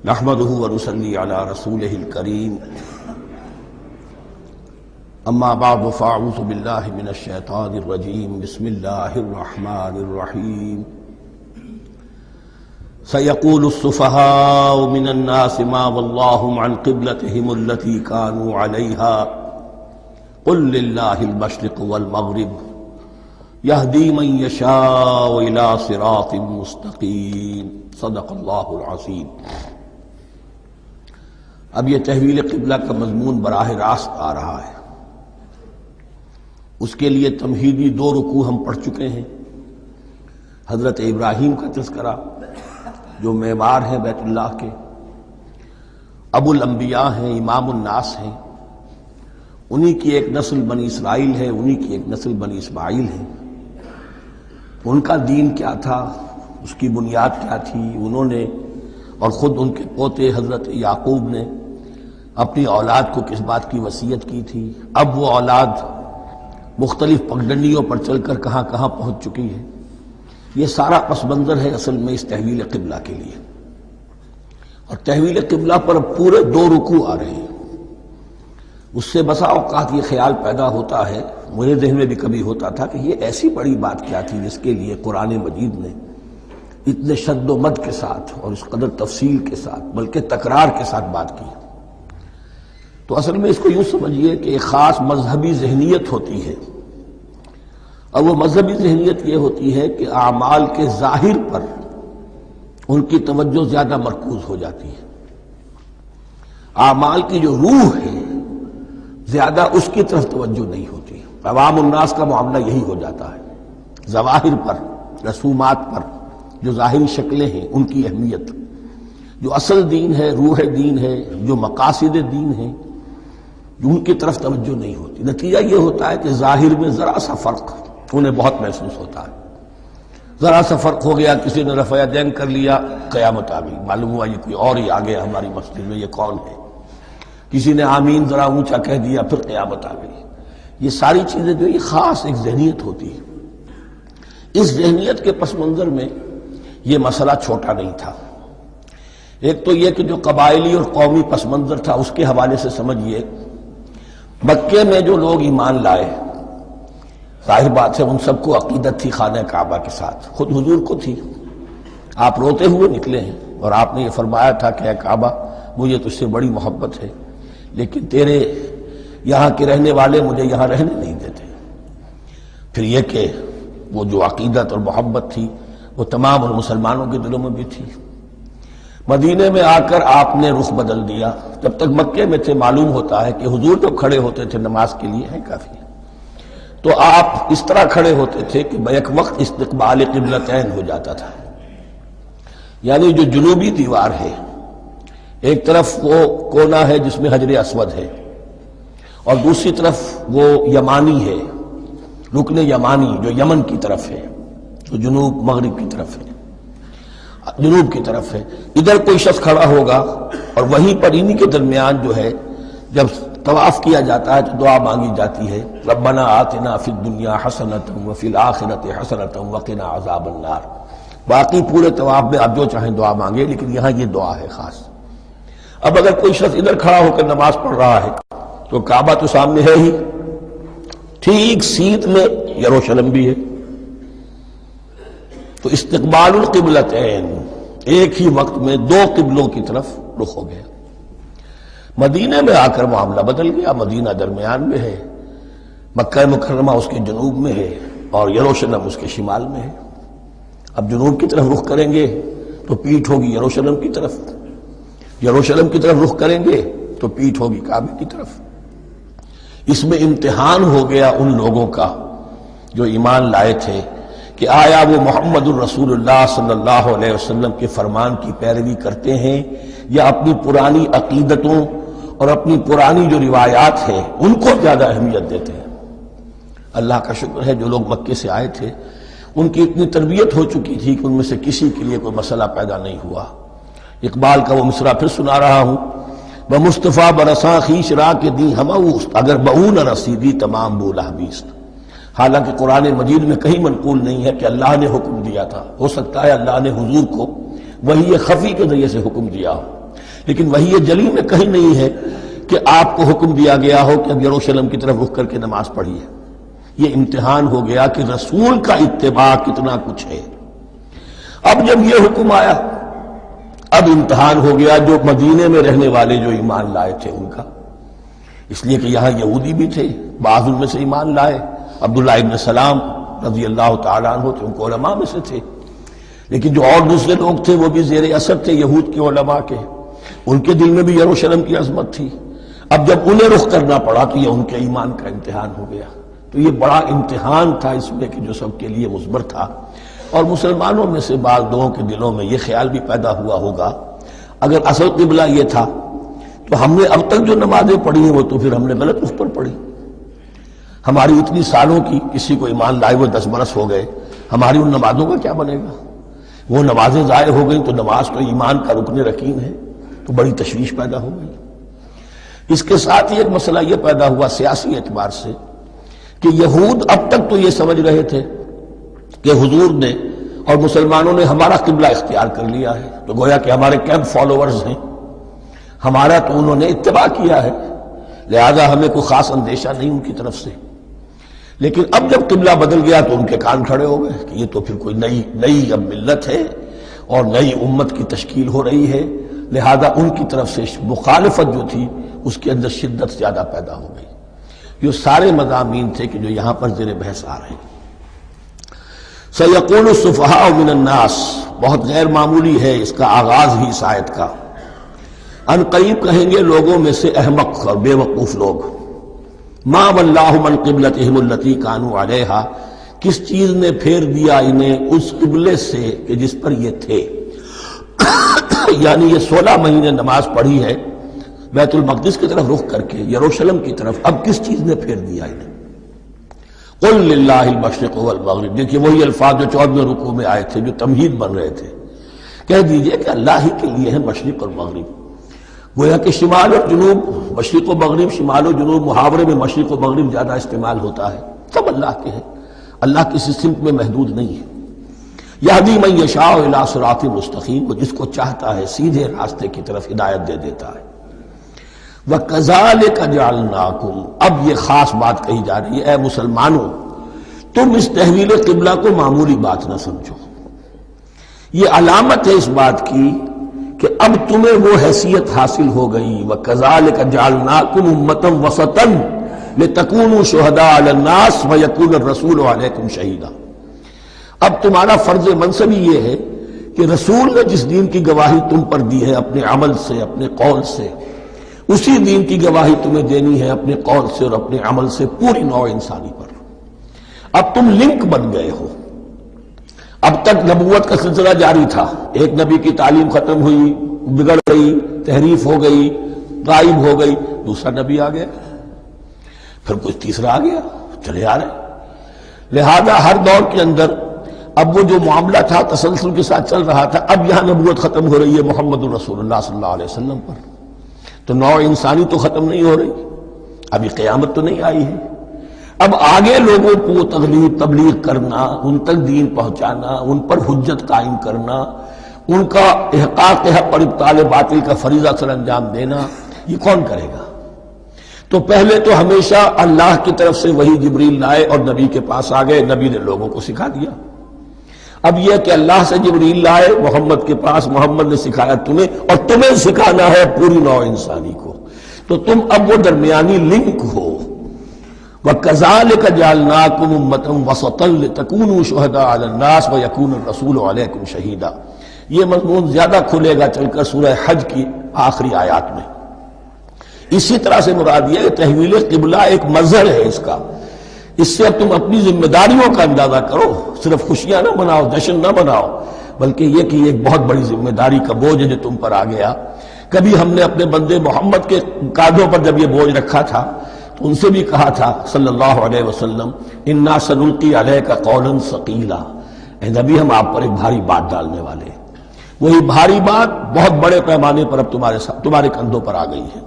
نحمده ونصلي على رسوله الكريم اما بعد فاعوذ بالله من الشيطان الرجيم بسم الله الرحمن الرحيم سيقول السفهاء من الناس ما ولاهم عن قبلتهم التي كانوا عليها قل لله المشرق والمغرب يهدي من يشاء الى صراط مستقيم صدق اللہ العظیم۔ اب یہ تحویل قبلہ کا مضمون براہ راست آ رہا ہے۔ اس کے لیے تمہیدی 2 رکوع ہم پڑھ چکے ہیں۔ حضرت ابراہیم کا تذکرہ جو معمار ہیں بیت اللہ کے، ابو الانبیاء ہیں، امام الناس ہیں، انہی کی ایک نسل بنی اسرائیل ہے، انہی کی ایک نسل بنی اسماعیل ہے۔ ان کا دین کیا تھا، اس کی بنیاد کیا تھی، انہوں نے اور خود ان کے پوتے حضرت یعقوب نے اپنی اولاد کو کس بات کی وصیت کی تھی، اب وہ اولاد مختلف پگڈنڈیوں پر چل کر کہاں کہاں پہنچ چکی ہے، یہ سارا پس منظر ہے اصل میں اس تحویل قبلہ کے لیے۔ اور تحویل قبلہ پر پورے 2 رکوع آ رہے ہیں۔ اس سے بسا اوقات یہ خیال پیدا ہوتا ہے، میرے ذہن میں بھی کبھی ہوتا تھا کہ یہ ایسی بڑی بات کیا تھی جس کے لیے قرآن مجید نے اتنے شد و مد کے ساتھ اور اس قدر تفصیل کے ساتھ بلکہ تکرار کے ساتھ بات کی۔ تو اصل میں اس کو یوں سمجھیے کہ ایک خاص مذہبی ذہنیت ہوتی ہے، اور وہ مذہبی ذہنیت یہ ہوتی ہے کہ اعمال کے ظاہر پر ان کی توجہ زیادہ مرکوز ہو جاتی ہے، اعمال کی جو روح ہے زیادہ اس کی طرف توجہ نہیں ہوتی۔ عوام الناس کا معاملہ یہی ہو جاتا ہے، ظواہر پر، رسومات پر، جو ظاہری شکلیں ہیں ان کی اہمیت، جو اصل دین ہے، روح دین ہے، جو مقاصد دین ہیں، جو ان کی طرف توجہ نہیں ہوتی۔ نتیجہ یہ ہوتا ہے کہ ظاہر میں ذرا سا فرق انہیں بہت محسوس ہوتا ہے، ذرا سا فرق ہو گیا، کسی نے رفع یدین کر لیا، قیامت آ گئی، معلوم ہوا یہ کوئی اور ہی آ گیا ہماری مسجد میں، یہ کون ہے؟ کسی نے آمین ذرا اونچا کہہ دیا، پھر قیامت آ گئی۔ یہ ساری چیزیں جو یہ خاص ایک ذہنیت ہوتی ہے۔ اس ذہنیت کے پس منظر میں یہ مسئلہ چھوٹا نہیں تھا۔ ایک تو یہ کہ جو قبائلی اور قومی پس منظر تھا اس کے حوالے سے سمجھیے، مکے میں جو لوگ ایمان لائے، ظاہر بات ہے ان سب کو عقیدت تھی خانہ کعبہ کے ساتھ، خود حضور کو تھی۔ آپ روتے ہوئے نکلے ہیں اور آپ نے یہ فرمایا تھا کہ اے کعبہ مجھے تجھ سے بڑی محبت ہے، لیکن تیرے یہاں کے رہنے والے مجھے یہاں رہنے نہیں دیتے۔ پھر یہ کہ وہ جو عقیدت اور محبت تھی وہ تمام مسلمانوں کے دلوں میں بھی تھی۔ مدینے میں آ کر آپ نے رخ بدل دیا۔ جب تک مکے میں تھے معلوم ہوتا ہے کہ حضور جب کھڑے ہوتے تھے نماز کے لیے ہے کافی، تو آپ اس طرح کھڑے ہوتے تھے کہ بیک وقت استقبال قبلتین ہو جاتا تھا، یعنی جو جنوبی دیوار ہے، ایک طرف وہ کونا ہے جس میں حجر اسود ہے، اور دوسری طرف وہ یمانی ہے، رکن یمانی جو یمن کی طرف ہے، جو جنوب مغرب کی طرف ہے، جنوب کی طرف ہے۔ ادھر کوئی شخص کھڑا ہوگا اور وہیں پر انہی کے درمیان جو ہے جب طواف کیا جاتا ہے تو دعا مانگی جاتی ہے، ربنا آتنا فی الدنیا حسنۃ وفی الآخرۃ حسنۃ وقنا عذاب النار۔ باقی پورے طواف میں آپ جو چاہیں دعا مانگے، لیکن یہاں یہ دعا ہے خاص۔ اب اگر کوئی شخص ادھر کھڑا ہو کر نماز پڑھ رہا ہے تو کعبہ تو سامنے ہے ہی، ٹھیک سیت میں یروشلم بھی ہے، تو استقبال القبلتین ایک ہی وقت میں 2 قبلوں کی طرف رخ ہو گیا۔ مدینے میں آ کر معاملہ بدل گیا، مدینہ درمیان میں ہے، مکہ مکرمہ اس کے جنوب میں ہے اور یروشلم اس کے شمال میں ہے۔ اب جنوب کی طرف رخ کریں گے تو پیٹھ ہوگی یروشلم کی طرف، یروشلم کی طرف رخ کریں گے تو پیٹھ ہوگی کعبے کی طرف۔ اس میں امتحان ہو گیا ان لوگوں کا جو ایمان لائے تھے کہ آیا وہ محمد الرسول اللہ صلی اللہ علیہ وسلم کے فرمان کی پیروی کرتے ہیں یا اپنی پرانی عقیدتوں اور اپنی پرانی جو روایات ہیں ان کو زیادہ اہمیت دیتے ہیں۔ اللہ کا شکر ہے جو لوگ مکے سے آئے تھے ان کی اتنی تربیت ہو چکی تھی کہ ان میں سے کسی کے لیے کوئی مسئلہ پیدا نہیں ہوا۔ اقبال کا وہ مصرع پھر سنا رہا ہوں، بمصطفیٰ برساں خیش را کے دی ہموست اگر بہو نہ رسیدی تمام بولا بیست۔ حالانکہ قرآن مجید میں کہیں منقول نہیں ہے کہ اللہ نے حکم دیا تھا، ہو سکتا ہے اللہ نے حضور کو وحی خفی کے ذریعے سے حکم دیا ہو، لیکن وحی جلی میں کہیں نہیں ہے کہ آپ کو حکم دیا گیا ہو کہ اب یروشلم کی طرف رخ کر کے نماز پڑھیے. یہ امتحان ہو گیا کہ رسول کا اتباع کتنا کچھ ہے. اب جب یہ حکم آیا اب امتحان ہو گیا جو مدینے میں رہنے والے جو ایمان لائے تھے ان کا، اس لیے کہ یہاں یہودی بھی تھے، بعض ان میں سے ایمان لائے. عبداللہ ابن سلام رضی اللہ تعالیٰ عنہ تھے، ان کو علماء میں سے تھے، لیکن جو اور دوسرے لوگ تھے وہ بھی زیر اثر تھے یہود کے علماء کے، ان کے دل میں بھی یروشلم کی عظمت تھی. اب جب انہیں رخ کرنا پڑا تو یہ ان کے ایمان کا امتحان ہو گیا. تو یہ بڑا امتحان تھا اس میں کہ جو سب کے لیے مثمر تھا. اور مسلمانوں میں سے بعض لوگوں کے دلوں میں یہ خیال بھی پیدا ہوا ہوگا اگر اصل قبلہ یہ تھا تو ہم نے اب تک جو نمازیں پڑھی ہیں وہ تو پھر ہم نے غلط اس پر پڑھی. ہماری اتنی سالوں کی کسی کو ایمان لائے ہوئے 10 برس ہو گئے، ہماری ان نمازوں کا کیا بنے گا؟ وہ نمازیں ضائع ہو گئیں تو نماز تو ایمان کا رکن رکین ہے، تو بڑی تشویش پیدا ہو گئی. اس کے ساتھ ہی ایک مسئلہ یہ پیدا ہوا سیاسی اعتبار سے کہ یہود اب تک تو یہ سمجھ رہے تھے کہ حضور نے اور مسلمانوں نے ہمارا قبلہ اختیار کر لیا ہے، تو گویا کہ ہمارے کیمپ فالوورز ہیں، ہمارا تو انہوں نے اتباع کیا ہے، لہذا ہمیں کوئی خاص اندیشہ نہیں ان کی طرف سے. لیکن اب جب قبلہ بدل گیا تو ان کے کان کھڑے ہو گئے کہ یہ تو پھر کوئی نئی اب ملت ہے اور نئی امت کی تشکیل ہو رہی ہے، لہذا ان کی طرف سے مخالفت جو تھی اس کے اندر شدت زیادہ پیدا ہو گئی. یہ سارے مضامین تھے کہ جو یہاں پر زیر بحث آ رہے ہیں. سَيَقُولُ السُّفَهَاءُ مِنَ النَّاسِ بہت غیر معمولی ہے اس کا آغاز ہی اس آیت کا. ان قریب کہیں گے لوگوں میں سے احمق اور بے وقوف لوگ، ما وَلَّاهُمْ عَنْ قِبْلَتِهِمُ الَّتِي كَانُوا عَلَيْهَا کس چیز نے پھیر دیا انہیں اس قبلے سے کہ جس پر یہ تھے. یعنی یہ 16 مہینے نماز پڑھی ہے بیت المقدس کی طرف رخ کر کے یروشلم کی طرف، اب کس چیز نے پھیر دیا انہیں؟ قُلْ لِلَّهِ الْمَشْرِقُ وَالْمَغْرِبُ دیکھیے وہی الفاظ جو 14ویں رکوع میں آئے تھے جو تمہید بن رہے تھے. کہہ دیجئے کہ اللہ ہی کے لیے ہے مشرق اور مغرب. گویا کہ شمال اور جنوب، مشرق و مغرب، شمال و جنوب، محاورے میں مشرق و مغرب زیادہ استعمال ہوتا ہے، سب اللہ کے ہیں، اللہ کسی سمت میں محدود نہیں ہے. یہدی من یشاء الی صراط مستقیم وہ جس کو چاہتا ہے سیدھے راستے کی طرف ہدایت دے دیتا ہے. وَكَذَلِكَ جَعَلْنَاكُمْ اب یہ خاص بات کہی جا رہی ہے، اے مسلمانوں تم اس تحویل قبلہ کو معمولی بات نہ سمجھو. یہ علامت ہے اس بات کی کہ اب تمہیں وہ حیثیت حاصل ہو گئی. وَكَذَلِكَ جَعَلْنَاكُمْ أُمَّةً وَسَطًا لِتَكُونُوا شُهَدَاءَ عَلَى النَّاسِ وَيَكُونَ الرَّسُولُ عَلَيْكُمْ شَهِيدًا. اب تمہارا فرض منصبی یہ ہے کہ رسول نے جس دین کی گواہی تم پر دی ہے اپنے عمل سے، اپنے قول سے، اسی دین کی گواہی تمہیں دینی ہے اپنے قول سے اور اپنے عمل سے پوری نوع انسانی پر. اب تم لنک بن گئے ہو. اب تک نبوت کا سلسلہ جاری تھا، ایک نبی کی تعلیم ختم ہوئی، بگڑ گئی، تحریف ہو گئی، غائب ہو گئی، دوسرا نبی آ گیا، پھر کچھ تیسرا آ گیا، چلے آ رہے. لہذا ہر دور کے اندر اب وہ جو معاملہ تھا تسلسل کے ساتھ چل رہا تھا. اب یہاں نبوت ختم ہو رہی ہے محمد رسول اللہ صلی اللہ علیہ وسلم پر، تو نوع انسانی تو ختم نہیں ہو رہی، ابھی قیامت تو نہیں آئی ہے. اب آگے لوگوں کو تبلیغ کرنا، ان تک دین پہنچانا، ان پر حجت قائم کرنا، ان کا احقاق حق اور ابطال باطل کا فریضہ سر انجام دینا، یہ کون کرے گا؟ تو پہلے تو ہمیشہ اللہ کی طرف سے وہی جبریل لائے اور نبی کے پاس آ گئے، نبی نے لوگوں کو سکھا دیا. اب یہ کہ اللہ سے جبریل لائے محمد کے پاس، محمد نے سکھایا تمہیں، اور تمہیں سکھانا ہے پوری نوع انسانی کو، تو تم اب وہ درمیانی لنک ہو. وَكَذَلِكَ جَعَلْنَاكُمْ أُمَّةً وَسَطًا لِتَكُونُوا شُهَدَاءَ عَلَى النَّاسِ وَيَكُونَ الرَّسُولُ عَلَيْكُمْ شَهِيدًا. یہ مضمون زیادہ کھلے گا چل کر سورہ حج کی آخری آیات میں. اسی طرح سے مراد یہ کہ تحویل قبلہ ایک مظہر ہے اس کا. اس سے اب تم اپنی ذمہ داریوں کا اندازہ کرو، صرف خوشیاں نہ مناؤ، جشن نہ مناؤ، بلکہ یہ کہ یہ ایک بہت بڑی ذمہ داری کا بوجھ ہے جو تم پر آ گیا. کبھی ہم نے اپنے بندے محمد کے کاندھوں پر جب یہ بوجھ رکھا تھا تو ان سے بھی کہا تھا صلی اللہ علیہ وسلم انا سنلقی علیک قولا ثقیلا، اے نبی ہم آپ پر ایک بھاری بات ڈالنے والے ہیں. وہی بھاری بات بہت بڑے پیمانے پر اب تمہارے کندھوں پر آ گئی ہے.